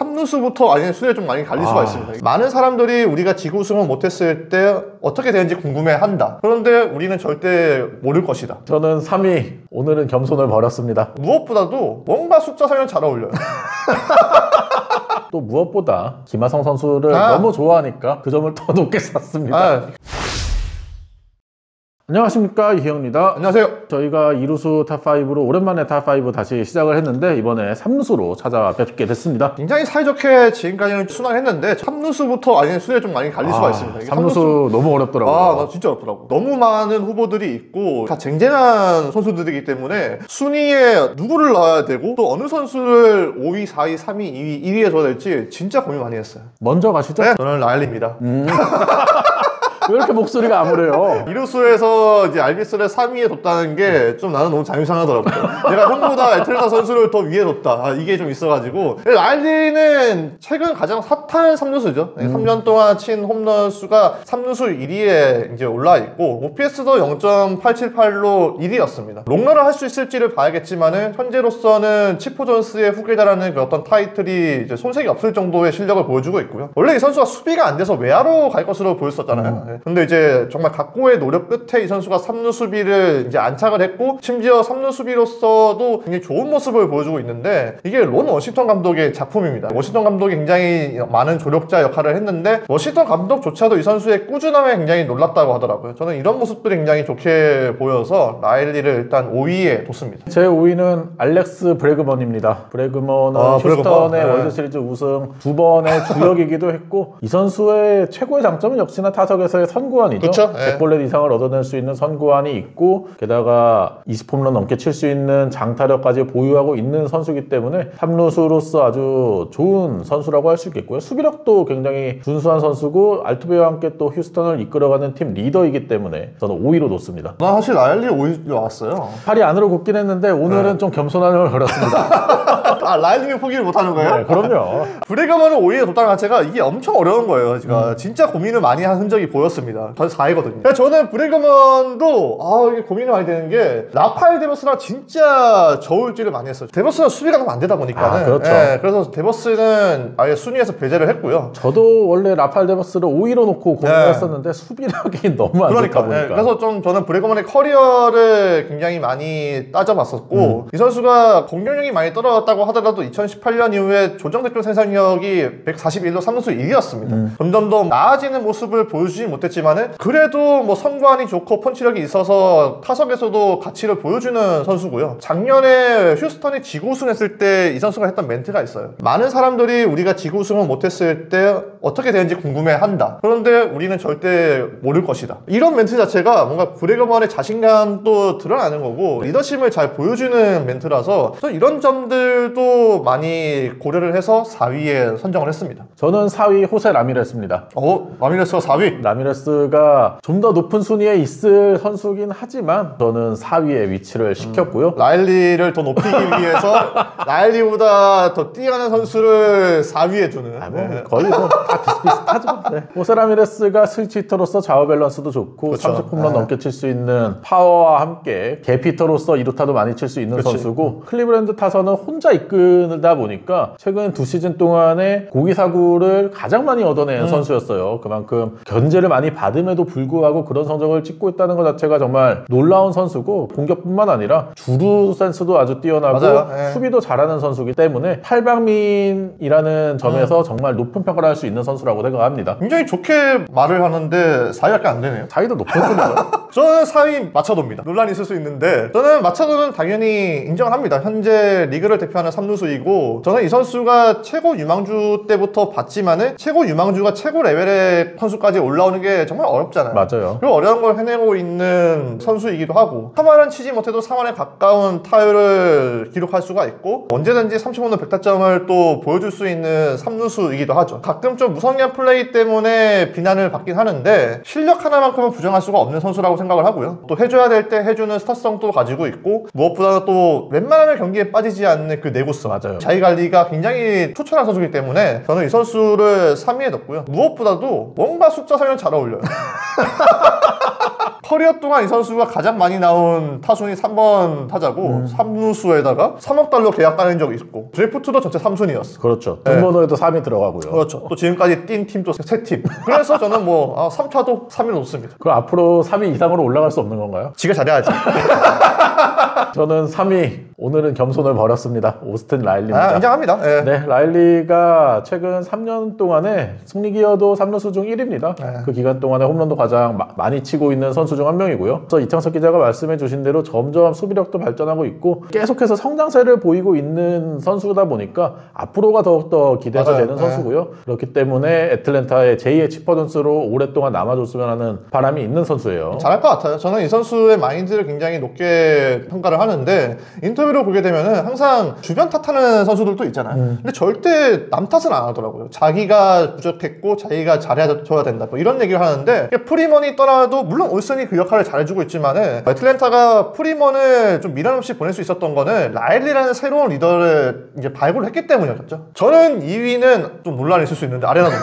삼루수부터 아니면 순위에 좀 많이 갈릴 수가 있습니다. 많은 사람들이 우리가 지구 우승을 못했을 때 어떻게 되는지 궁금해한다. 그런데 우리는 절대 모를 것이다. 저는 3위. 오늘은 겸손을 버렸습니다. 무엇보다도 뭔가 숫자 설명 잘 어울려요. 또 무엇보다 김하성 선수를 너무 좋아하니까 그 점을 더 높게 샀습니다. 안녕하십니까, 이희영입니다. 안녕하세요. 저희가 2루수 탑5로 오랜만에 탑5 다시 시작을 했는데 이번에 3루수로 찾아뵙게 됐습니다. 굉장히 사이좋게 지금까지는 순항했는데 3루수부터 아니면 순위에 좀 많이 갈릴 수가 있습니다. 3루수 너무 어렵더라고요. 나 진짜 어렵더라고. 너무 많은 후보들이 있고 다 쟁쟁한 선수들이기 때문에 순위에 누구를 넣어야 되고 또 어느 선수를 5위, 4위, 3위, 2위, 1위에 둬야 될지 진짜 고민 많이 했어요. 먼저 가시죠. 네, 저는 라일리입니다. 왜 이렇게 목소리가 아무래요? 이루수에서 이제 알비스를 3위에 뒀다는 게 좀 나는 너무 자유상하더라고요. 내가 형보다 에트레타 선수를 더 위에 뒀다. 이게 좀 있어가지고. 라일리는 최근 가장 핫한 3루수죠. 3년 동안 친 홈런 수가 3루수 1위에 이제 올라 있고, OPS도 0.878로 1위였습니다. 롱런을 할 수 있을지를 봐야겠지만은, 현재로서는 치포 존스의 후계자라는 그 어떤 타이틀이 이제 손색이 없을 정도의 실력을 보여주고 있고요. 원래 이 선수가 수비가 안 돼서 외야로 갈 것으로 보였었잖아요. 근데 이제 정말 각고의 노력 끝에 이 선수가 3루 수비를 이제 안착을 했고, 심지어 3루 수비로서도 굉장히 좋은 모습을 보여주고 있는데, 이게 론 워싱턴 감독의 작품입니다. 워싱턴 감독이 굉장히 많은 조력자 역할을 했는데, 워싱턴 감독조차도 이 선수의 꾸준함에 굉장히 놀랐다고 하더라고요. 저는 이런 모습들이 굉장히 좋게 보여서 라일리를 일단 5위에 뒀습니다. 제 5위는 알렉스 브래그먼입니다. 브래그먼은 휴스턴의 월드시리즈 우승 2번의 주역이기도 했고, 이 선수의 최고의 장점은 역시나 타석에서의 선구안이죠. 그쵸? 100볼넷 이상을 얻어낼 수 있는 선구안이 있고, 게다가 20홈런 넘게 칠 수 있는 장타력까지 보유하고 있는 선수이기 때문에 3루수로서 아주 좋은 선수라고 할 수 있겠고요. 수비력도 굉장히 준수한 선수고, 알투베와 함께 또 휴스턴을 이끌어가는 팀 리더이기 때문에 저는 5위로 놓습니다. 나 사실 라일리 5위 나왔어요. 팔이 안으로 굽긴 했는데 오늘은 좀 겸손함을 걸었습니다. 라일리는 포기를 못하는 거예요? 네, 그럼요. 브래그먼을 5위에 뒀다는 자체가 이게 엄청 어려운 거예요. 제가 진짜 고민을 많이 한 흔적이 보였습니다. 저는 4위거든요. 저는 브래그먼도 이게 고민이 많이 되는 게, 라파엘 데버스랑 진짜 저울질을 많이 했어요. 데버스는 수비가 너무 안 되다 보니까는. 그렇죠. 네, 그래서 데버스는 아예 순위에서 배제를 했고요. 저도 원래 라파엘 데버스를 5위로 놓고 고민했었는데 수비력이 너무 안 좋다 보니까. 그래서 좀 저는 브래그먼의 커리어를 굉장히 많이 따져봤었고, 이 선수가 공격력이 많이 떨어졌다고 하더라도 2018년 이후에 조정득점 생산력이 141로 3루수 1위였습니다. 점점 더 나아지는 모습을 보여주지 못했지만은, 그래도 뭐 선구안이 좋고 펀치력이 있어서 타석에서도 가치를 보여주는 선수고요. 작년에 휴스턴이 지구 우승했을 때 이 선수가 했던 멘트가 있어요. 많은 사람들이 우리가 지구 우승을 못했을 때 어떻게 되는지 궁금해한다. 그런데 우리는 절대 모를 것이다. 이런 멘트 자체가 뭔가 브래그먼의 자신감도 드러나는 거고, 리더십을 잘 보여주는 멘트라서 저는 이런 점들도 많이 고려를 해서 4위에 선정을 했습니다. 저는 4위 호세 라미레스입니다. 라미레스가 4위? 라미레스가 좀 더 높은 순위에 있을 선수긴 하지만 저는 4위에 위치를 시켰고요. 라일리를 더 높이기 위해서 라일리보다 더 뛰어난 선수를 4위에 두는. 거의 다 비슷비슷하죠. 네. 호세 라미레스가 스위치히터로서 좌우 밸런스도 좋고, 그렇죠. 30홈런 넘게 칠 수 있는 파워와 함께 개피터로서 2루타도 많이 칠 수 있는 선수고, 클리브랜드 타선은 혼자 이끌다 보니까 최근 2시즌 동안에 고기 사구를 가장 많이 얻어낸 선수였어요. 그만큼 견제를 많이 받음에도 불구하고 그런 성적을 찍고 있다는 것 자체가 정말 놀라운 선수고, 공격뿐만 아니라 주루 센스도 아주 뛰어나고 수비도 잘하는 선수이기 때문에 팔방민이라는 점에서 정말 높은 평가를 할 수 있는 선수라고 생각합니다. 굉장히 좋게 말을 하는데 4위밖에 안 되네요. 4위도 높은 순위죠. 저는 4위 마차도입니다. 논란이 있을 수 있는데, 저는 마차도는 당연히 인정을 합니다. 현재 리그를 대표하는 3루수이고, 저는 이 선수가 최고 유망주 때부터 봤지만은 최고 유망주가 최고 레벨의 선수까지 올라오는 게 정말 어렵잖아요. 맞아요. 그 어려운 걸 해내고 있는 선수이기도 하고, 3할은 치지 못해도 3할에 가까운 타율을 기록할 수가 있고, 언제든지 30홈런 100타점을 또 보여줄 수 있는 3루수이기도 하죠. 가끔 좀 무성의한 플레이 때문에 비난을 받긴 하는데, 실력 하나만큼은 부정할 수가 없는 선수라고 생각을 하고요. 또 해줘야 될 때 해주는 스타성도 가지고 있고, 무엇보다 또 웬만하면 경기에 빠지지 않는 그 내구성, 맞아요. 자기관리가 굉장히 투철한 선수이기 때문에 저는 이 선수를 3위에 넣고요. 무엇보다도 뭔가 숫자 설명 잘 어울려요. 커리어 동안 이 선수가 가장 많이 나온 타순이 3번 타자고 3루수에다가 3억 달러 계약 따낸 적이 있고 드래프트도 전체 3순위였어. 그렇죠. 등번호에도 3이 들어가고요. 그렇죠. 또 지금까지 뛴 팀도 3팀. 그래서 저는 뭐 3차도 3위 놓습니다. 그 앞으로 3위 이상으로 올라갈 수 없는 건가요? 지가 잘해야지. 저는 3위. 오늘은 겸손을 버렸습니다. 오스틴 라일리입니다. 인정합니다. 네. 네, 라일리가 최근 3년 동안에 승리 기여도 3루수 중 1위입니다. 그 기간 동안에 홈런도 가장 많이 치고 있는 선수 중 한 명이고요. 그래서 이창석 기자가 말씀해 주신 대로 점점 수비력도 발전하고 있고 계속해서 성장세를 보이고 있는 선수다 보니까 앞으로가 더욱더 기대가 되는 선수고요. 그렇기 때문에 애틀랜타의 제2의 치퍼존스로 오랫동안 남아줬으면 하는 바람이 있는 선수예요. 잘할 것 같아요. 저는 이 선수의 마인드를 굉장히 높게 평가를 하는데 인터뷰를 보게 되면은 항상 주변 탓하는 선수들도 있잖아요. 근데 절대 남 탓은 안 하더라고요. 자기가 부족했고 자기가 잘해줘야 된다 뭐 이런 얘기를 하는데 프리먼이 떠나도 물론 올슨이 그 역할을 잘해주고 있지만은 애틀랜타가 프리먼을 좀 미련 없이 보낼 수 있었던 거는 라일리라는 새로운 리더를 이제 발굴을 했기 때문이었죠. 저는 2위는 좀 논란이 있을 수 있는데 아레나도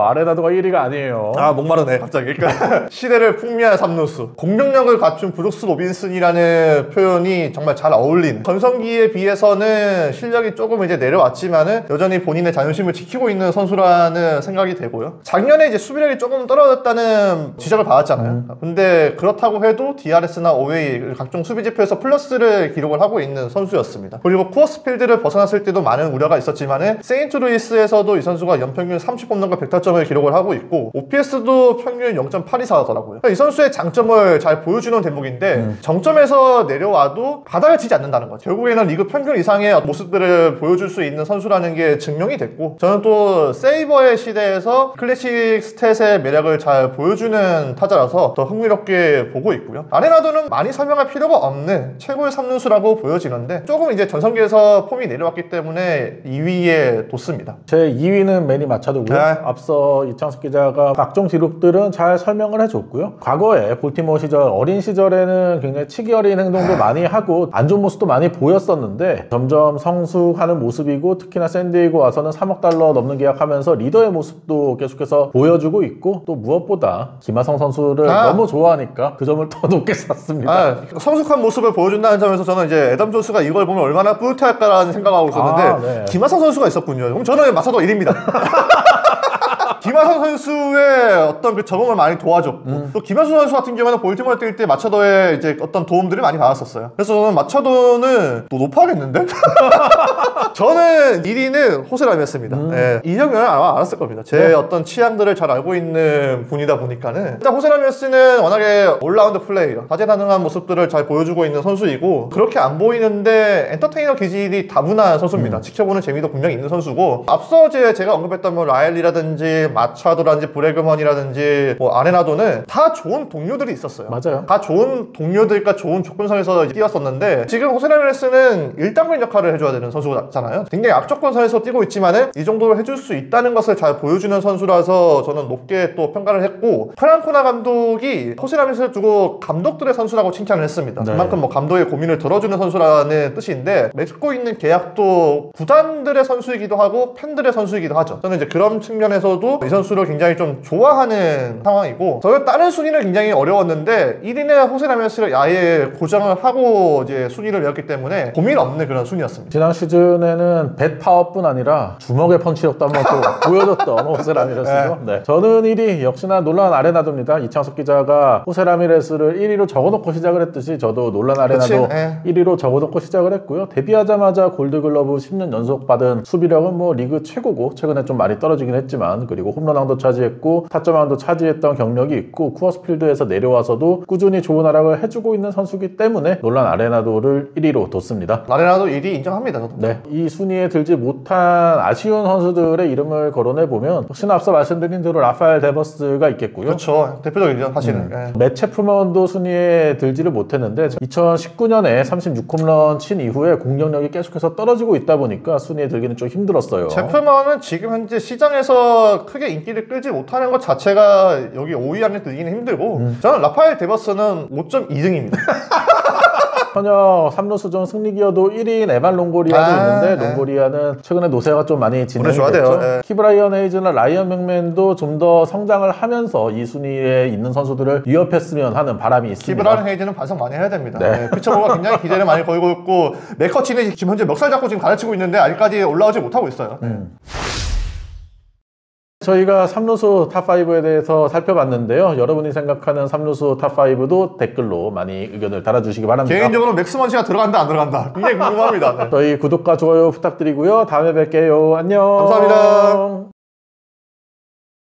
아레나도가 1위가 아니에요. 목마르네 갑자기. 그러니까 시대를 풍미한 3루수, 공격력을 갖춘 브룩스 로빈슨이라는 표현이 정말 잘 어울리는, 전성기에 비해서는 실력이 조금 이제 내려왔지만은 여전히 본인의 자존심을 지키고 있는 선수라는 생각이 되고요. 작년에 이제 수비력이 조금 떨어졌다는 지적을 받았잖아요. 근데 그렇다고 해도 DRS나 OA 각종 수비 지표에서 플러스를 기록을 하고 있는 선수였습니다. 그리고 쿠어스 필드를 벗어났을 때도 많은 우려가 있었지만은 세인트루이스에서도 이 선수가 연평균 30홈런과 100타점을 기록을 하고 있고 OPS도 평균 0.824더라고요. 그러니까 이 선수의 장점을 잘 보여주는 대목인데 정점에서 내려와도 바닥을 치지 않는다는 거죠. 결국에는 리그 평균 이상의 모습들을 보여줄 수 있는 선수라는 게 증명이 됐고, 저는 또 세이버의 시대에서 클래식 스탯의 매력을 잘 보여주는 타자라서 더 흥미롭게 보고 있고요. 아레나도는 많이 설명할 필요가 없는 최고의 3루수라고 보여지는데 조금 이제 전성기에서 폼이 내려왔기 때문에 2위에 뒀습니다. 제 2위는 매니 마차도고요. 앞서 이창석 기자가 각종 기록들은 잘 설명을 해줬고요. 과거에 볼티모어 시절, 어린 시절에는 굉장히 치기 어린 행동도 많이 하고 안 좋은 모습도 많이 보였었는데 점점 성숙하는 모습이고, 특히나 샌디에이고 와서는 3억 달러 넘는 계약하면서 리더의 모습도 계속해서 보여주고 있고, 또 무엇보다 김하성 선수를 너무 좋아하니까 그 점을 더 높게 샀습니다. 성숙한 모습을 보여준다는 점에서 저는 이제 애덤 존스가 이걸 보면 얼마나 뿌듯해할까라는 생각하고 있었는데 김하성 선수가 있었군요. 그럼 저는 마차도 1위입니다. 김하성 선수의 어떤 그 적응을 많이 도와줬고, 또 김하성 선수 같은 경우는 볼티모어 뛸 때 마차도의 이제 어떤 도움들을 많이 받았었어요. 그래서 저는 마차도는 또 높아하겠는데? 저는 1위는 호세람이었습니다. 이 정도는 아마 알았을 겁니다. 제 어떤 취향들을 잘 알고 있는 분이다 보니까는. 일단 호세람이었으는 워낙에 올라운드 플레이어, 다재다능한 모습들을 잘 보여주고 있는 선수이고, 그렇게 안 보이는데 엔터테이너 기질이 다분한 선수입니다. 지켜보는 재미도 분명히 있는 선수고, 앞서 제가 언급했던 뭐 라일리라든지 마차도라든지 브래그먼이라든지 뭐 아레나도는 다 좋은 동료들이 있었어요. 맞아요. 다 좋은 동료들과 좋은 조건선에서 뛰었었는데, 지금 호세 라미레스는 일당면 역할을 해줘야 되는 선수잖아요. 굉장히 악조건선에서 뛰고 있지만은 이 정도로 해줄 수 있다는 것을 잘 보여주는 선수라서 저는 높게 또 평가를 했고, 프랑코나 감독이 호세 라미레스를 두고 감독들의 선수라고 칭찬을 했습니다. 그만큼 뭐 감독의 고민을 들어주는 선수라는 뜻인데, 맺고 있는 계약도 구단들의 선수이기도 하고 팬들의 선수이기도 하죠. 저는 이제 그런 측면에서도 이 선수를 굉장히 좀 좋아하는 상황이고, 저는 다른 순위는 굉장히 어려웠는데 1위는 호세 라미레스를 아예 고정을 하고 이제 순위를 외웠기 때문에 고민 없는 그런 순위였습니다. 지난 시즌에는 뱃 파워뿐 아니라 주먹의 펀치력도 한번 또 보여줬던 호세 라미레스죠. 저는 1위 역시나 놀란 아레나도입니다. 이창석 기자가 호세 라미레스를 1위로 적어놓고 시작을 했듯이 저도 놀란 아레나도 1위로 적어놓고 시작을 했고요. 데뷔하자마자 골드글러브 10년 연속 받은 수비력은 뭐 리그 최고고, 최근에 좀 많이 떨어지긴 했지만, 그리고 홈런왕도 차지했고 타점왕도 차지했던 경력이 있고, 쿠어스 필드에서 내려와서도 꾸준히 좋은 활약을 해주고 있는 선수이기 때문에 놀란 아레나도를 1위로 뒀습니다. 아레나도 1위 인정합니다. 저도. 이 순위에 들지 못한 아쉬운 선수들의 이름을 거론해보면 혹시나 앞서 말씀드린 대로 라파엘 데버스가 있겠고요. 그렇죠. 대표적이죠 사실은. 맷 체프먼도 순위에 들지를 못했는데 2019년에 36홈런 친 이후에 공격력이 계속해서 떨어지고 있다 보니까 순위에 들기는 좀 힘들었어요. 체프먼은 지금 현재 시장에서 크게 인기를 끌지 못하는 것 자체가 여기 5위 안에 들기는 힘들고, 저는 라파엘 데버스는 5.2등입니다. 현역 3루수전 승리기여도 1위인 에반 롱고리아도 있는데 네. 롱고리아는 최근에 노세가 좀 많이 보내줘야 진행됐죠. 돼요. 네. 키브라이언 헤이즈나 라이언 맥맨도 좀 더 성장을 하면서 이 순위에 있는 선수들을 위협했으면 하는 바람이 있습니다. 키브라이언 헤이즈는 반성 많이 해야 됩니다. 네. 피처볼과 굉장히 기대를 많이 걸고 있고 맥커치는 지금 현재 멱살 잡고 지금 가르치고 있는데 아직까지 올라오지 못하고 있어요. 저희가 3루수 탑5에 대해서 살펴봤는데요. 여러분이 생각하는 3루수 탑5도 댓글로 많이 의견을 달아주시기 바랍니다. 개인적으로 맥스먼치가 들어간다 안 들어간다 굉장히 궁금합니다. 네. 저희 구독과 좋아요 부탁드리고요. 다음에 뵐게요. 안녕. 감사합니다.